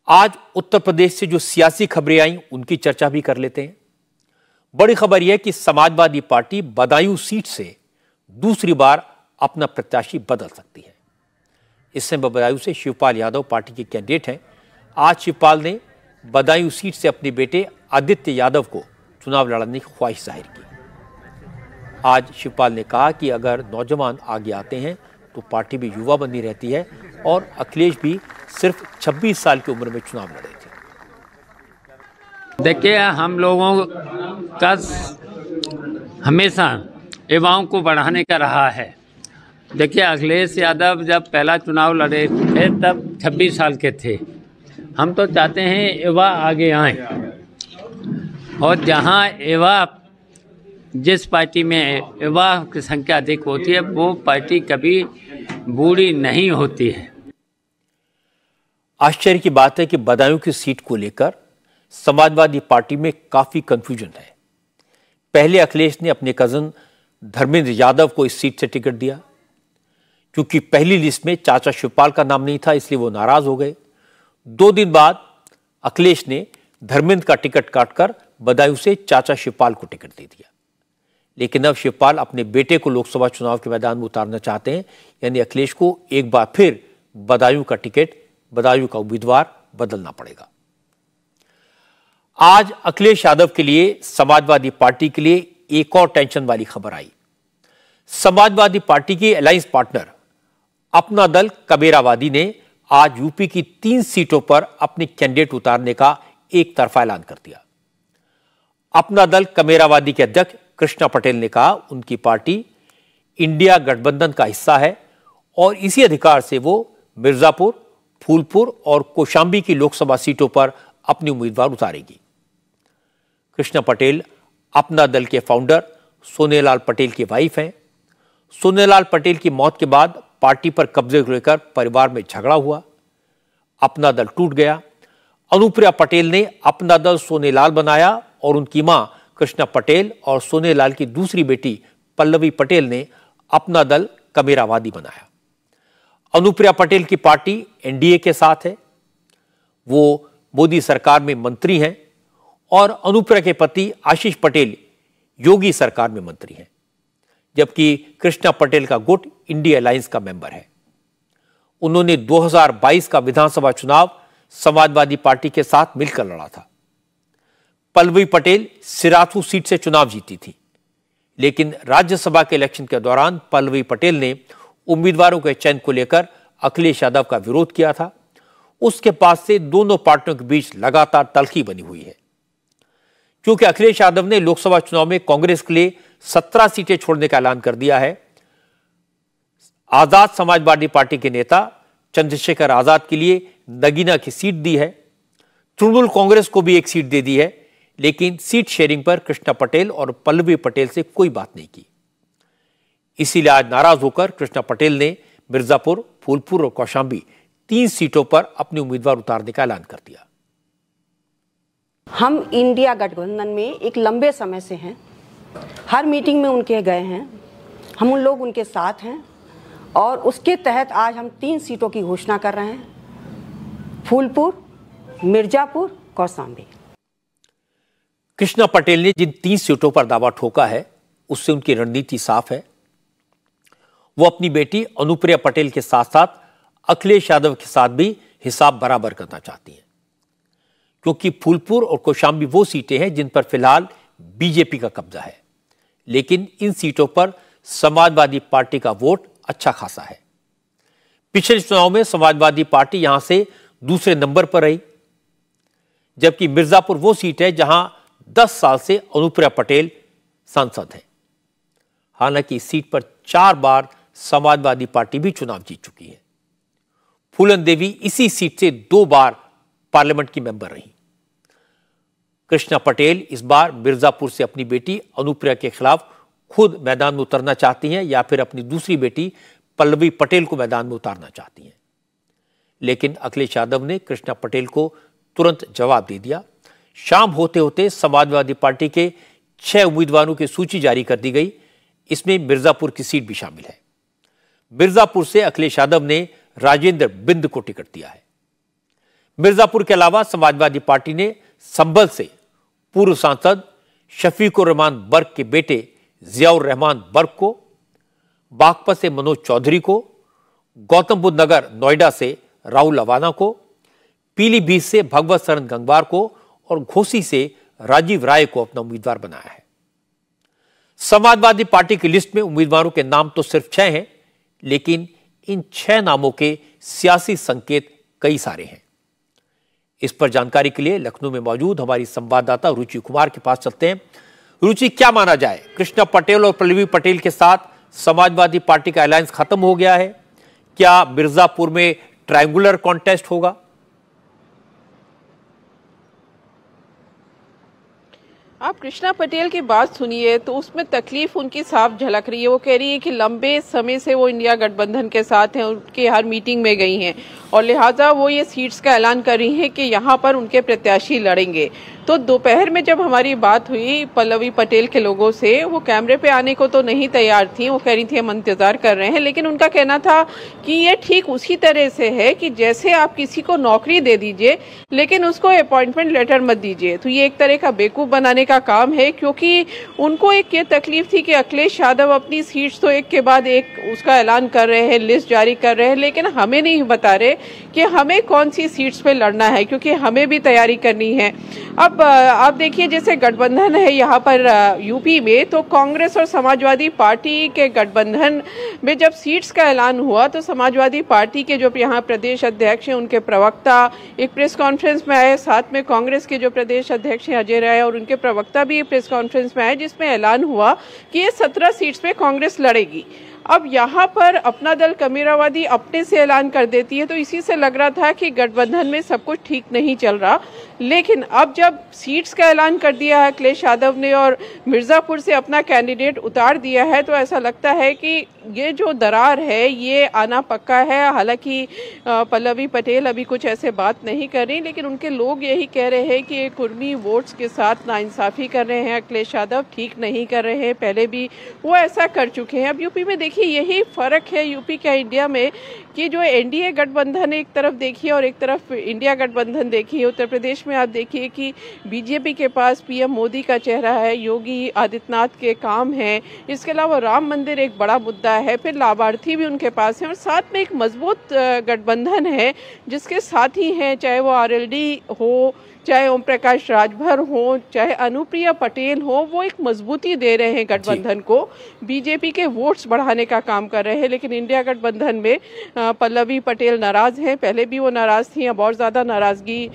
आज उत्तर प्रदेश से जो सियासी खबरें आई उनकी चर्चा भी कर लेते हैं। बड़ी खबर यह है कि समाजवादी पार्टी बदायूं सीट से दूसरी बार अपना प्रत्याशी बदल सकती है। इस समय बदायूं से शिवपाल यादव पार्टी के कैंडिडेट हैं। आज शिवपाल ने बदायूं सीट से अपने बेटे आदित्य यादव को चुनाव लड़ने की ख्वाहिश जाहिर की। आज शिवपाल ने कहा कि अगर नौजवान आगे आते हैं तो पार्टी भी युवा बनी रहती है और अखिलेश भी सिर्फ 26 साल की उम्र में चुनाव लड़े थे। देखिए, हम लोगों का हमेशा युवाओं को बढ़ाने का रहा है। देखिए, अखिलेश यादव जब पहला चुनाव लड़े थे तब 26 साल के थे। हम तो चाहते हैं युवा आगे आएं और जहां युवा जिस पार्टी में युवा की संख्या अधिक होती है वो पार्टी कभी बूढ़ी नहीं होती है। आश्चर्य की बात है कि बदायूं की सीट को लेकर समाजवादी पार्टी में काफी कंफ्यूजन है। पहले अखिलेश ने अपने कजन धर्मेंद्र यादव को इस सीट से टिकट दिया। क्योंकि पहली लिस्ट में चाचा शिवपाल का नाम नहीं था, इसलिए वो नाराज हो गए। 2 दिन बाद अखिलेश ने धर्मेंद्र का टिकट काटकर बदायूं से चाचा शिवपाल को टिकट दे दिया। लेकिन अब शिवपाल अपने बेटे को लोकसभा चुनाव के मैदान में उतारना चाहते हैं, यानी अखिलेश को एक बार फिर बदायूं का टिकट, बदायूं का उम्मीदवार बदलना पड़ेगा। आज अखिलेश यादव के लिए, समाजवादी पार्टी के लिए एक और टेंशन वाली खबर आई। समाजवादी पार्टी के अलायंस पार्टनर अपना दल कबीरावादी ने आज यूपी की 3 सीटों पर अपने कैंडिडेट उतारने का एक तरफा ऐलान कर दिया। अपना दल कबीरावादी के अध्यक्ष कृष्णा पटेल ने कहा उनकी पार्टी इंडिया गठबंधन का हिस्सा है और इसी अधिकार से वो मिर्जापुर, फूलपुर और कौशाम्बी की लोकसभा सीटों पर अपनी उम्मीदवार उतारेगी। कृष्णा पटेल अपना दल के फाउंडर सोनेलाल पटेल की वाइफ हैं। सोनेलाल पटेल की मौत के बाद पार्टी पर कब्जे को लेकर परिवार में झगड़ा हुआ, अपना दल टूट गया। अनुप्रिया पटेल ने अपना दल सोनेलाल बनाया और उनकी मां कृष्णा पटेल और सोनेलाल की दूसरी बेटी पल्लवी पटेल ने अपना दल कबीरावादी बनाया। अनुप्रिया पटेल की पार्टी एनडीए के साथ है। वो मोदी सरकार में मंत्री हैं और अनुप्रिया के पति आशीष पटेल योगी सरकार में मंत्री हैं, जबकि कृष्णा पटेल का गुट इंडिया अलायंस का मेंबर है। उन्होंने 2022 का विधानसभा चुनाव समाजवादी पार्टी के साथ मिलकर लड़ा था। पल्लवी पटेल सिराथू सीट से चुनाव जीती थी, लेकिन राज्यसभा के इलेक्शन के दौरान पल्लवी पटेल ने उम्मीदवारों के चयन को लेकर अखिलेश यादव का विरोध किया था। उसके बाद से दोनों पार्टियों के बीच लगातार तल्खी बनी हुई है। क्योंकि अखिलेश यादव ने लोकसभा चुनाव में कांग्रेस के लिए 17 सीटें छोड़ने का ऐलान कर दिया है। आजाद समाजवादी पार्टी के नेता चंद्रशेखर आजाद के लिए नगीना की सीट दी है। तृणमूल कांग्रेस को भी एक सीट दे दी है, लेकिन सीट शेयरिंग पर कृष्णा पटेल और पल्लवी पटेल से कोई बात नहीं की। इसीलिए आज नाराज होकर कृष्णा पटेल ने मिर्जापुर, फूलपुर और कौशाम्बी 3 सीटों पर अपने उम्मीदवार उतारने का ऐलान कर दिया। हम इंडिया गठबंधन में एक लंबे समय से हैं, हर मीटिंग में उनके गए हैं, हम उन लोग उनके साथ हैं और उसके तहत आज हम 3 सीटों की घोषणा कर रहे हैं, फूलपुर, मिर्जापुर, कौशाम्बी। कृष्णा पटेल ने जिन 3 सीटों पर दावा ठोका है उससे उनकी रणनीति साफ है। वो अपनी बेटी अनुप्रिया पटेल के साथ साथ अखिलेश यादव के साथ भी हिसाब बराबर करना चाहती हैं, क्योंकि फूलपुर और कौशाम्बी वो सीटें हैं जिन पर फिलहाल बीजेपी का कब्जा है, लेकिन इन सीटों पर समाजवादी पार्टी का वोट अच्छा खासा है। पिछले चुनाव में समाजवादी पार्टी यहां से दूसरे नंबर पर रही, जबकि मिर्जापुर वो सीट है जहां 10 साल से अनुप्रिया पटेल सांसद हैं। हालांकि इस सीट पर 4 बार समाजवादी पार्टी भी चुनाव जीत चुकी है। फूलन देवी इसी सीट से 2 बार पार्लियामेंट की मेंबर रही। कृष्णा पटेल इस बार मिर्जापुर से अपनी बेटी अनुप्रिया के खिलाफ खुद मैदान में उतरना चाहती हैं या फिर अपनी दूसरी बेटी पल्लवी पटेल को मैदान में उतारना चाहती हैं। लेकिन अखिलेश यादव ने कृष्णा पटेल को तुरंत जवाब दे दिया। शाम होते होते समाजवादी पार्टी के 6 उम्मीदवारों की सूची जारी कर दी गई। इसमें मिर्जापुर की सीट भी शामिल है। मिर्जापुर से अखिलेश यादव ने राजेंद्र बिंद को टिकट दिया है। मिर्जापुर के अलावा समाजवादी पार्टी ने संभल से पूर्व सांसद शफीकुर रहमान बर्क के बेटे जियाउर रहमान बर्क को, बागपत से मनोज चौधरी को, गौतम बुद्ध नगर नोएडा से राहुल अवाना को, पीलीभीत से भगवत शरण गंगवार को और घोसी से राजीव राय को अपना उम्मीदवार बनाया है। समाजवादी पार्टी की लिस्ट में उम्मीदवारों के नाम तो सिर्फ 6 हैं, लेकिन इन 6 नामों के सियासी संकेत कई सारे हैं। इस पर जानकारी के लिए लखनऊ में मौजूद हमारी संवाददाता रुचि कुमार के पास चलते हैं। रुचि, क्या माना जाए, कृष्णा पटेल और पल्लवी पटेल के साथ समाजवादी पार्टी का अलायंस खत्म हो गया है? क्या मिर्जापुर में ट्रायंगुलर कॉन्टेस्ट होगा? आप कृष्णा पटेल की बात सुनिए तो उसमें तकलीफ उनकी साफ झलक रही है। वो कह रही है कि लंबे समय से वो इंडिया गठबंधन के साथ हैं, उनके हर मीटिंग में गई हैं और लिहाजा वो ये सीट्स का ऐलान कर रही हैं कि यहाँ पर उनके प्रत्याशी लड़ेंगे। तो दोपहर में जब हमारी बात हुई पल्लवी पटेल के लोगों से, वो कैमरे पे आने को तो नहीं तैयार थी। वो कह रही थी हम इंतजार कर रहे हैं, लेकिन उनका कहना था कि ये ठीक उसी तरह से है कि जैसे आप किसी को नौकरी दे दीजिए लेकिन उसको अपॉइंटमेंट लेटर मत दीजिए। तो ये एक तरह का बेवकूफ बनाने का काम है, क्योंकि उनको एक ये तकलीफ थी कि अखिलेश यादव अपनी सीट्स तो एक के बाद एक उसका ऐलान कर रहे हैं, लिस्ट जारी कर रहे हैं, लेकिन हमें नहीं बता रहे कि हमें कौन सी सीट्स पे लड़ना है, क्योंकि हमें भी तैयारी करनी है। अब आप देखिए, जैसे गठबंधन है यहाँ पर यूपी में, तो कांग्रेस और समाजवादी पार्टी के गठबंधन में जब सीट्स का ऐलान हुआ तो समाजवादी पार्टी के जो यहाँ प्रदेश अध्यक्ष हैं, उनके प्रवक्ता एक प्रेस कॉन्फ्रेंस में आए, साथ में कांग्रेस के जो प्रदेश अध्यक्ष हैं अजय राय और उनके प्रवक्ता भी प्रेस कॉन्फ्रेंस में आए, जिसमें ऐलान हुआ कि ये 17 सीट्स पे कांग्रेस लड़ेगी। अब यहाँ पर अपना दल कबीरावादी अपने से ऐलान कर देती है, तो इसी से लग रहा था कि गठबंधन में सब कुछ ठीक नहीं चल रहा। लेकिन अब जब सीट्स का ऐलान कर दिया है अखिलेश यादव ने और मिर्ज़ापुर से अपना कैंडिडेट उतार दिया है, तो ऐसा लगता है कि ये जो दरार है ये आना पक्का है। हालांकि पल्लवी पटेल अभी कुछ ऐसे बात नहीं कर रही, लेकिन उनके लोग यही कह रहे हैं कि कुर्मी वोट्स के साथ नाइंसाफ़ी कर रहे हैं, अखिलेश यादव ठीक नहीं कर रहे हैं, पहले भी वो ऐसा कर चुके हैं। अब यूपी में देखिए यही फ़र्क है यूपी का इंडिया में कि जो एनडीए गठबंधन एक तरफ देखिए और एक तरफ इंडिया गठबंधन देखिए। उत्तर प्रदेश में आप देखिए कि बीजेपी के पास पीएम मोदी का चेहरा है, योगी आदित्यनाथ के काम हैं, इसके अलावा राम मंदिर एक बड़ा मुद्दा है, फिर लाभार्थी भी उनके पास हैं और साथ में एक मजबूत गठबंधन है जिसके साथी हैं, चाहे वो आरएलडी हो, चाहे ओम प्रकाश राजभर हो, चाहे अनुप्रिया पटेल हो, वो एक मजबूती दे रहे हैं गठबंधन को, बीजेपी के वोट्स बढ़ाने का काम कर रहे हैं। लेकिन इंडिया गठबंधन में पल्लवी पटेल नाराज हैं, पहले भी वो नाराज थी, अब और ज़्यादा नाराज़गी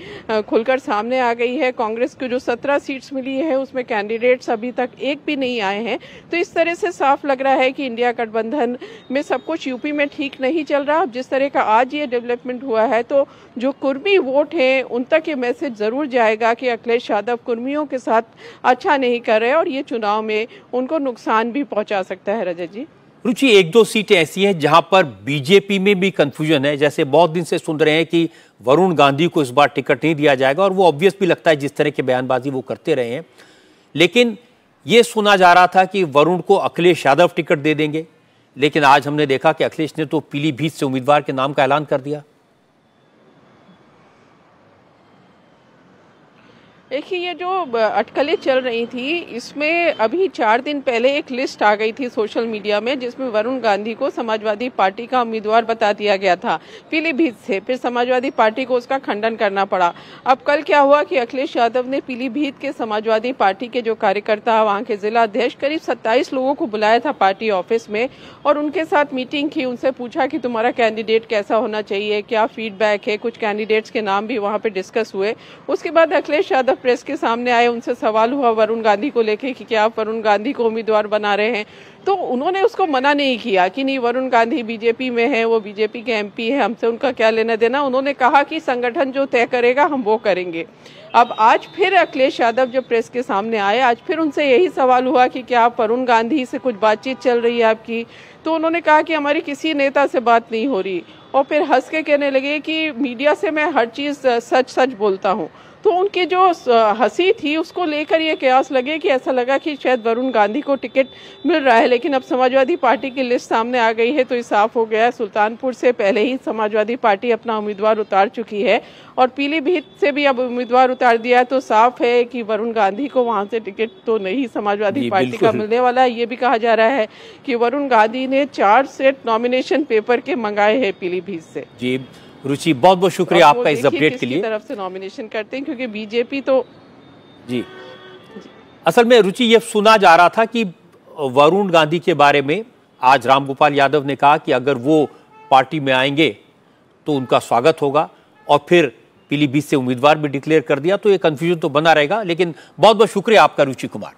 खुलकर सामने आ गई है। कांग्रेस को जो 17 सीट्स मिली है उसमें कैंडिडेट्स अभी तक एक भी नहीं आए हैं, तो इस तरह से साफ लग रहा है कि इंडिया गठबंधन में सब कुछ यूपी में ठीक नहीं चल रहा। अब जिस तरह का आज ये डेवलपमेंट हुआ है, तो जो कुर्मी वोट हैं उन तक ये मैसेज ज़रूर जाएगा कि अखिलेश यादव कुर्मियों के साथ अच्छा नहीं कर रहे और ये चुनाव में उनको नुकसान भी पहुंचा सकता है। रजत जी, रुचि, 1-2 सीटें ऐसी हैं जहां पर बीजेपी में भी कंफ्यूजन है। जैसे बहुत दिन से सुन रहे हैं कि वरुण गांधी को इस बार टिकट नहीं दिया जाएगा, और वो ऑब्वियस भी लगता है जिस तरह की बयानबाजी वो करते रहे हैं। लेकिन ये सुना जा रहा था कि वरुण को अखिलेश यादव टिकट दे देंगे, लेकिन आज हमने देखा कि अखिलेश ने तो पीलीभीत से उम्मीदवार के नाम का ऐलान कर दिया। देखिए, ये जो अटकलें चल रही थी इसमें अभी 4 दिन पहले एक लिस्ट आ गई थी सोशल मीडिया में, जिसमें वरुण गांधी को समाजवादी पार्टी का उम्मीदवार बता दिया गया था पीलीभीत से। फिर समाजवादी पार्टी को उसका खंडन करना पड़ा। अब कल क्या हुआ कि अखिलेश यादव ने पीलीभीत के समाजवादी पार्टी के जो कार्यकर्ता, वहाँ के जिला अध्यक्ष, करीब 27 लोगों को बुलाया था पार्टी ऑफिस में और उनके साथ मीटिंग की। उनसे पूछा कि तुम्हारा कैंडिडेट कैसा होना चाहिए, क्या फीडबैक है। कुछ कैंडिडेट्स के नाम भी वहाँ पे डिस्कस हुए। उसके बाद अखिलेश यादव प्रेस के सामने आए, उनसे सवाल हुआ वरुण गांधी को लेके कि क्या आप वरुण गांधी को उम्मीदवार बना रहे हैं। तो उन्होंने उसको मना नहीं किया कि नहीं, वरुण गांधी बीजेपी में है, वो बीजेपी के एमपी है, हमसे उनका क्या लेना देना। उन्होंने कहा कि संगठन जो तय करेगा हम वो करेंगे। अब आज फिर अखिलेश यादव जब प्रेस के सामने आए, आज फिर उनसे यही सवाल हुआ कि क्या आप वरुण गांधी से कुछ बातचीत चल रही है आपकी। तो उन्होंने कहा कि हमारी किसी नेता से बात नहीं हो रही, और फिर हंस के कहने लगे कि मीडिया से मैं हर चीज़ सच सच बोलता हूँ। तो उनकी जो हंसी थी उसको लेकर ये कयास लगे कि ऐसा लगा कि शायद वरुण गांधी को टिकट मिल रहा है। लेकिन अब समाजवादी पार्टी की लिस्ट सामने आ गई है तो ये साफ हो गया है। सुल्तानपुर से पहले ही समाजवादी पार्टी अपना उम्मीदवार उतार चुकी है और पीलीभीत से भी अब उम्मीदवार उतार दिया है, तो साफ है कि वरुण गांधी को वहां से टिकट तो नहीं समाजवादी पार्टी का मिलने वाला है। ये भी कहा जा रहा है कि वरुण गांधी ने 4 सेट नॉमिनेशन पेपर के मंगाए हैं पीलीभीत से। जी रुचि, बहुत बहुत शुक्रिया आपका इस अपडेट के लिए। तरफ से नॉमिनेशन करते हैं क्योंकि बीजेपी तो जी असल में रुचि ये सुना जा रहा था कि वरुण गांधी के बारे में आज रामगोपाल यादव ने कहा कि अगर वो पार्टी में आएंगे तो उनका स्वागत होगा, और फिर पीलीभीत से उम्मीदवार भी डिक्लेयर कर दिया, तो ये कंफ्यूजन तो बना रहेगा। लेकिन बहुत बहुत शुक्रिया आपका रुचि कुमार।